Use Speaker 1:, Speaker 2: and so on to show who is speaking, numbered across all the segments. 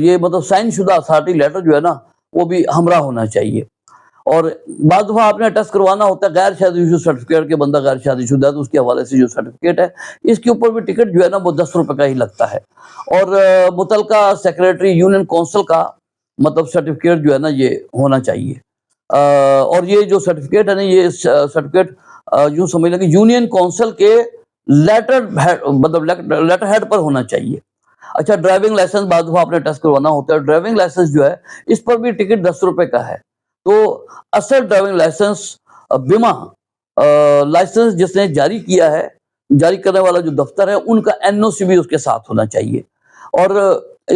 Speaker 1: یہ مطلب سائن شدہ اتھارٹی لیٹر جو ہے نا وہ بھی ہمراہ ہونا چاہیے. اور بعض دفعہ آپ نے ٹیسٹ کروانا ہوتا ہے غیر شادی شدہ سرٹیفکیٹ کے، بندہ غیر شادی شدہ ہے تو اس کے حوالے سے جو سرٹیفکیٹ ہے اس کے اوپر بھی ٹکٹ جو ہے نا وہ 10 روپے کا ہی لگتا ہے. اور متعلقہ سیکریٹری یونین کونسل کا مطلب سرٹیفکیٹ جو ہے نا یہ ہونا چاہیے. اور یہ جو سرٹیفکیٹ ہے نا یہ سرٹیفکیٹ یوں سمجھ لیں کہ یونین کونسل کے لیٹر ہیڈ پر ہونا چاہیے. اچھا ڈرائیونگ لائسنس بعض دفعہ آپ نے ٹیسٹ کروانا ہوتا ہے، ڈرائیونگ لائسنس جو ہے اس پر بھی ٹکٹ 10 روپے کا ہے. تو اصل ڈرائیونگ لائسنس بیمہ لائسنس جس نے جاری کیا ہے، جاری کرنے والا جو دفتر ہے ان کا NOC بھی اس کے ساتھ ہونا چاہیے. اور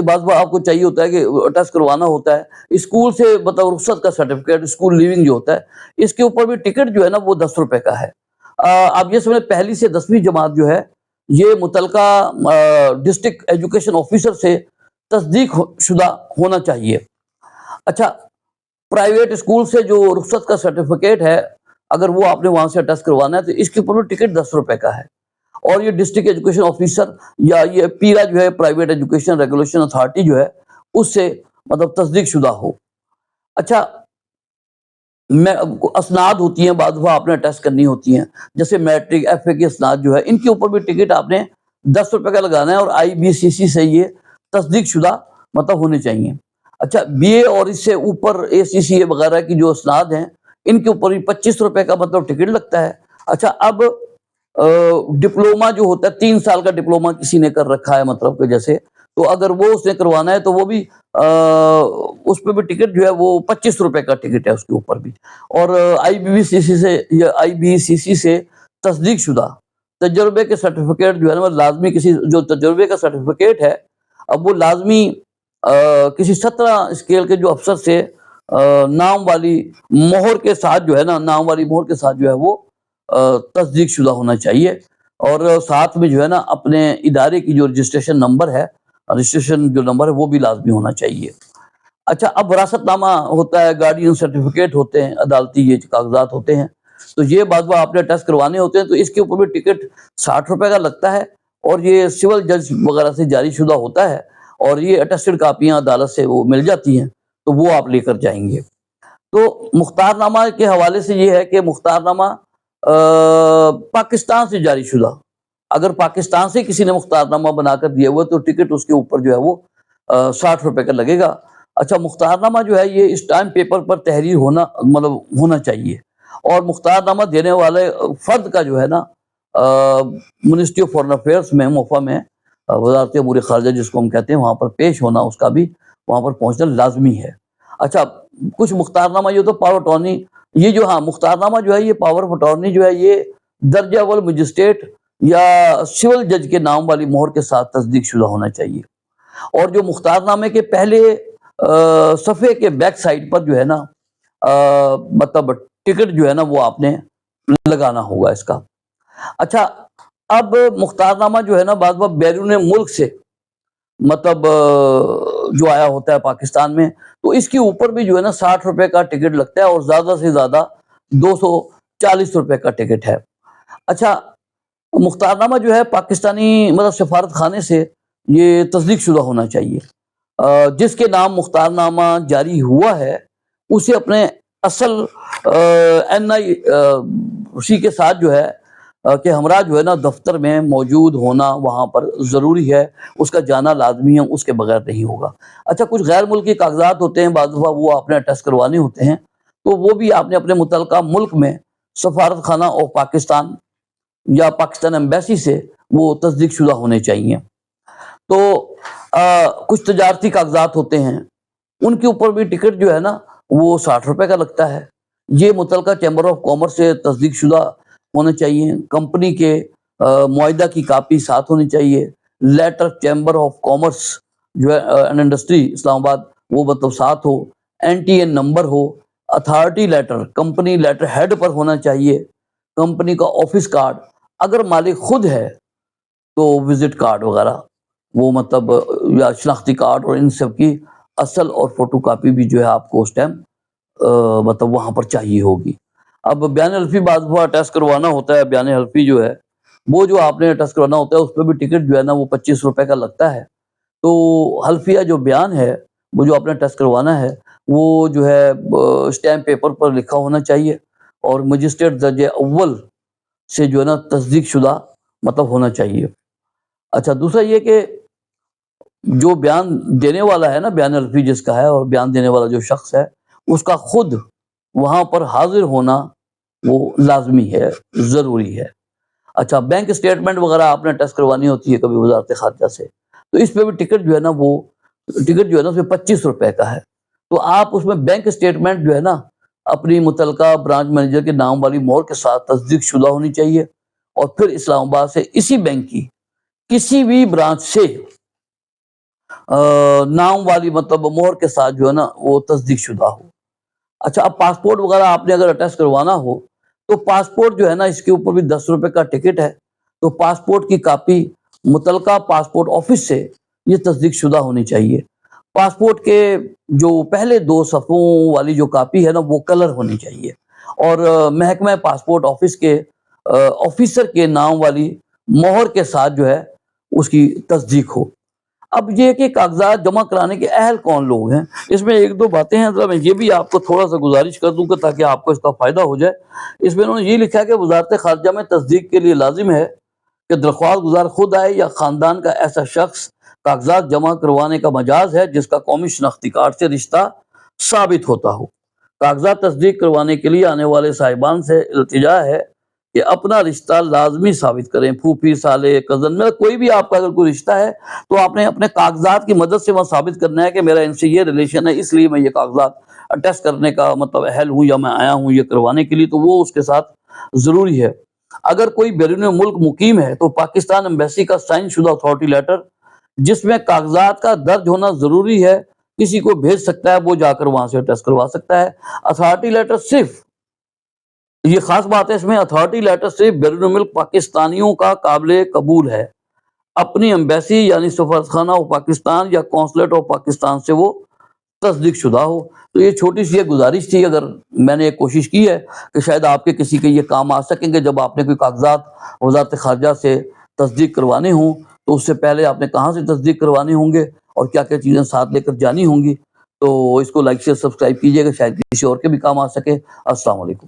Speaker 1: بعض بار آپ کو چاہیے ہوتا ہے کہ ٹیسٹ کروانا ہوتا ہے اسکول سے مطلب رخصت کا سرٹیفکیٹ، اسکول لیونگ جو ہوتا ہے اس کے اوپر بھی ٹکٹ جو ہے نا وہ 10 روپے کا ہے. آپ یہ سمجھیں پہلی سے 10ویں جماعت جو ہے یہ متعلقہ ڈسٹرکٹ ایجوکیشن آفیسر سے تصدیق شدہ ہونا چاہیے. اچھا پرائیویٹ اسکول سے جو رخصت کا سرٹیفکیٹ ہے اگر وہ آپ نے وہاں سے ٹیسٹ کروانا ہے تو اس کے اوپر بھی ٹکٹ 10 روپے کا ہے. اور یہ ڈسٹرکٹ ایجوکیشن آفیسر یا یہ پیرا جو ہے پرائیویٹ ایجوکیشن ریگولیشن اتھارٹی جو ہے اس سے مطلب تصدیق شدہ ہو. اچھا اسناد ہوتی ہیں بعض دفعہ آپ نے ٹیسٹ کرنی ہوتی ہیں جیسے میٹرک FA کی اسناد جو ہے ان کے اوپر بھی ٹکٹ آپ نے 10 روپے کا لگانا ہے اور IBCC سے یہ تصدیق شدہ مطلب ہونے چاہیے. اچھا BA اور اس سے اوپر ACCA وغیرہ کی جو اسناد ہیں ان کے اوپر بھی 25 روپے کا مطلب ٹکٹ لگتا ہے. اچھا اب ڈپلوما جو ہوتا ہے 3 سال کا ڈپلوما کسی نے کر رکھا ہے مطلب کہ جیسے تو اگر وہ اس نے کروانا ہے تو وہ بھی اس پہ بھی ٹکٹ جو ہے وہ 25 روپے کا ٹکٹ ہے اس کے اوپر بھی. اور IBCC سے تصدیق شدہ تجربے کے سرٹیفکیٹ جو ہے نا لازمی کسی جو تجربے کا سرٹیفکیٹ ہے اب وہ لازمی کسی 17 اسکیل کے جو افسر سے نام والی مہر کے ساتھ جو ہے نا نام والی مہر کے ساتھ جو ہے وہ تصدیق شدہ ہونا چاہیے. اور ساتھ میں جو ہے نا اپنے ادارے کی جو رجسٹریشن نمبر ہے رجسٹریشن جو نمبر ہے وہ بھی لازمی ہونا چاہیے. اچھا اب وراثت نامہ ہوتا ہے، گارڈین سرٹیفکیٹ ہوتے ہیں، عدالتی یہ کاغذات ہوتے ہیں تو یہ بعض بار آپ نے ٹیسٹ کروانے ہوتے ہیں تو اس کے اوپر بھی ٹکٹ 60 روپے کا لگتا ہے. اور یہ سول جج وغیرہ سے جاری شدہ ہوتا ہے اور یہ اٹیسٹڈ کاپیاں عدالت سے وہ مل جاتی ہیں تو وہ آپ لے کر جائیں گے. تو مختار نامہ کے حوالے سے یہ ہے کہ مختار نامہ پاکستان سے جاری شدہ اگر پاکستان سے کسی نے مختار نامہ بنا کر دیا ہوا تو ٹکٹ اس کے اوپر جو ہے وہ 60 روپے کا لگے گا. اچھا مختار نامہ جو ہے یہ اسٹامپ پیپر پر تحریر ہونا چاہیے. اور مختار نامہ دینے والے فرد کا جو ہے نا منسٹری آف فارن افیئرس میں موفا میں وزارت امور خارجہ جس کو ہم کہتے ہیں وہاں پر پیش ہونا، اس کا بھی وہاں پر پہنچنا لازمی ہے. اچھا کچھ مختار نامہ یہ تو پاور اٹارنی یہ جو مختار نامہ جو ہے یہ پاور آف اٹارنی جو ہے یہ درجہ اول مجسٹریٹ یا سول جج کے نام والی مہر کے ساتھ تصدیق شدہ ہونا چاہیے. اور جو مختار نامے کے پہلے صفحے کے بیک سائڈ پر جو ہے نا مطلب ٹکٹ جو ہے نا وہ آپ نے لگانا ہوگا اس کا. اچھا اب مختار نامہ جو ہے نا بعض بار بیرون ملک سے مطلب جو آیا ہوتا ہے پاکستان میں تو اس کے اوپر بھی جو ہے نا 60 روپے کا ٹکٹ لگتا ہے اور زیادہ سے زیادہ 240 روپے کا ٹکٹ ہے. اچھا مختار نامہ جو ہے پاکستانی مطلب سفارت خانے سے یہ تصدیق شدہ ہونا چاہیے. جس کے نام مختار نامہ جاری ہوا ہے اسے اپنے اصل NI اسی کے ساتھ جو ہے کہ ہمراہ جو ہے نا دفتر میں موجود ہونا وہاں پر ضروری ہے، اس کا جانا لازمی ہے، اس کے بغیر نہیں ہوگا. اچھا کچھ غیر ملکی کاغذات ہوتے ہیں بعض دفعہ وہ آپ نے ٹیسٹ کروانے ہوتے ہیں تو وہ بھی آپ نے اپنے متعلقہ ملک میں سفارت خانہ آف پاکستان یا پاکستان ایمبیسی سے وہ تصدیق شدہ ہونے چاہیے. تو کچھ تجارتی کاغذات ہوتے ہیں ان کے اوپر بھی ٹکٹ جو ہے نا وہ 60 روپے کا لگتا ہے. یہ متعلقہ چیمبر آف کامرس سے تصدیق شدہ ہونے چاہیے. کمپنی کے معاہدہ کی کاپی ساتھ ہونی چاہیے. لیٹر چیمبر آف کامرس جو ہے اینڈ انڈسٹری اسلام آباد وہ مطلب ساتھ ہو. NTN نمبر ہو. Authority letter company letter head پر ہونا چاہیے. کمپنی کا آفس کارڈ اگر مالک خود ہے تو وزٹ کارڈ وغیرہ وہ مطلب یا شناختی کارڈ اور ان سب کی اصل اور فوٹو کاپی بھی جو ہے آپ کو اس ٹائم مطلب وہاں پر چاہیے ہوگی. اب بیان حلفی بعض دفعہ ٹیسٹ کروانا ہوتا ہے. بیان حلفی جو ہے وہ جو آپ نے ٹیسٹ کروانا ہوتا ہے اس پہ بھی ٹکٹ جو ہے نا وہ 25 روپے کا لگتا ہے. تو حلفیہ جو بیان ہے وہ جو آپ نے ٹیسٹ کروانا ہے وہ جو ہے اسٹیمپ پیپر پر لکھا ہونا چاہیے اور مجسٹریٹ درجہ اول سے جو ہے نا تصدیق شدہ مطلب ہونا چاہیے۔ اچھا، دوسرا یہ کہ جو بیان دینے والا ہے نا، بیان حلفی جس کا ہے اور بیان دینے والا جو شخص ہے اس کا خود وہاں پر حاضر ہونا وہ لازمی ہے، ضروری ہے۔ اچھا، بینک اسٹیٹمنٹ وغیرہ آپ نے ٹیسٹ کروانی ہوتی ہے کبھی وزارت خارجہ سے، تو اس پہ بھی ٹکٹ جو ہے نا وہ ٹکٹ جو ہے نا اس میں 25 روپے کا ہے۔ تو آپ اس میں بینک اسٹیٹمنٹ جو ہے نا اپنی متعلقہ برانچ مینیجر کے نام والی مہر کے ساتھ تصدیق شدہ ہونی چاہیے، اور پھر اسلام آباد سے اسی بینک کی کسی بھی برانچ سے نام والی مطلب مہر کے ساتھ جو ہے نا وہ تصدیق شدہ ہو۔ اچھا، اب پاسپورٹ وغیرہ آپ نے اگر اٹیسٹ کروانا ہو تو پاسپورٹ جو ہے نا اس کے اوپر بھی 10 روپے کا ٹکٹ ہے، تو پاسپورٹ کی کاپی متعلقہ پاسپورٹ آفس سے یہ تصدیق شدہ ہونی چاہیے۔ پاسپورٹ کے جو پہلے 2 صفحوں والی جو کاپی ہے نا وہ کلر ہونی چاہیے، اور محکمہ پاسپورٹ آفس کے آفیسر کے نام والی مہر کے ساتھ جو ہے اس کی تصدیق ہو۔ اب یہ کہ کاغذات جمع کرانے کے اہل کون لوگ ہیں، اس میں 1-2 باتیں ہیں، ذرا میں یہ بھی آپ کو تھوڑا سا گزارش کر دوں کہ تاکہ آپ کو اس کا فائدہ ہو جائے۔ اس میں انہوں نے یہ لکھا کہ وزارت خارجہ میں تصدیق کے لیے لازم ہے کہ درخواست گزار خود آئے یا خاندان کا ایسا شخص کاغذات جمع کروانے کا مجاز ہے جس کا قومی شناختی کارڈ سے رشتہ ثابت ہوتا ہو۔ کاغذات تصدیق کروانے کے لیے آنے والے صاحبان سے التجا ہے کہ اپنا رشتہ لازمی ثابت کریں، پھوپھی، سالے، کزن میں کوئی بھی آپ کا اگر کوئی رشتہ ہے تو آپ نے اپنے کاغذات کی مدد سے وہ ثابت کرنا ہے کہ میرا ان سے یہ ریلیشن ہے، اس لیے میں یہ کاغذات ٹیسٹ کرنے کا مطلب اہل ہوں یا میں آیا ہوں یہ کروانے کے لیے، تو وہ اس کے ساتھ ضروری ہے۔ اگر کوئی بیرون ملک مقیم ہے تو پاکستان ایمبیسی کا سائن شدہ اتھارٹی لیٹر جس میں کاغذات کا درج ہونا ضروری ہے کسی کو بھیج سکتا ہے، وہ جا کر وہاں سے ٹیسٹ کروا سکتا ہے۔ اتھارٹی لیٹر صرف، یہ خاص بات ہے اس میں، اتھارٹی لیٹر صرف بیرون ملک پاکستانیوں کا قابل قبول ہے، اپنی ایمبیسی یعنی سفارتخانہ آف پاکستان یا قونصلیٹ آف پاکستان سے وہ تصدیق شدہ ہو۔ تو یہ چھوٹی سی ایک گزارش تھی، اگر میں نے ایک کوشش کی ہے کہ شاید آپ کے کسی کے یہ کام آ سکیں گے جب آپ نے کوئی کاغذات وزارت خارجہ سے تصدیق کروانے ہوں تو اس سے پہلے آپ نے کہاں سے تصدیق کروانے ہوں گے اور کیا کیا چیزیں ساتھ لے کر جانی ہوں گی۔ تو اس کو لائک شیئر سبسکرائب کیجیے گا، شاید کسی اور کے بھی کام آ سکے۔ السلام علیکم۔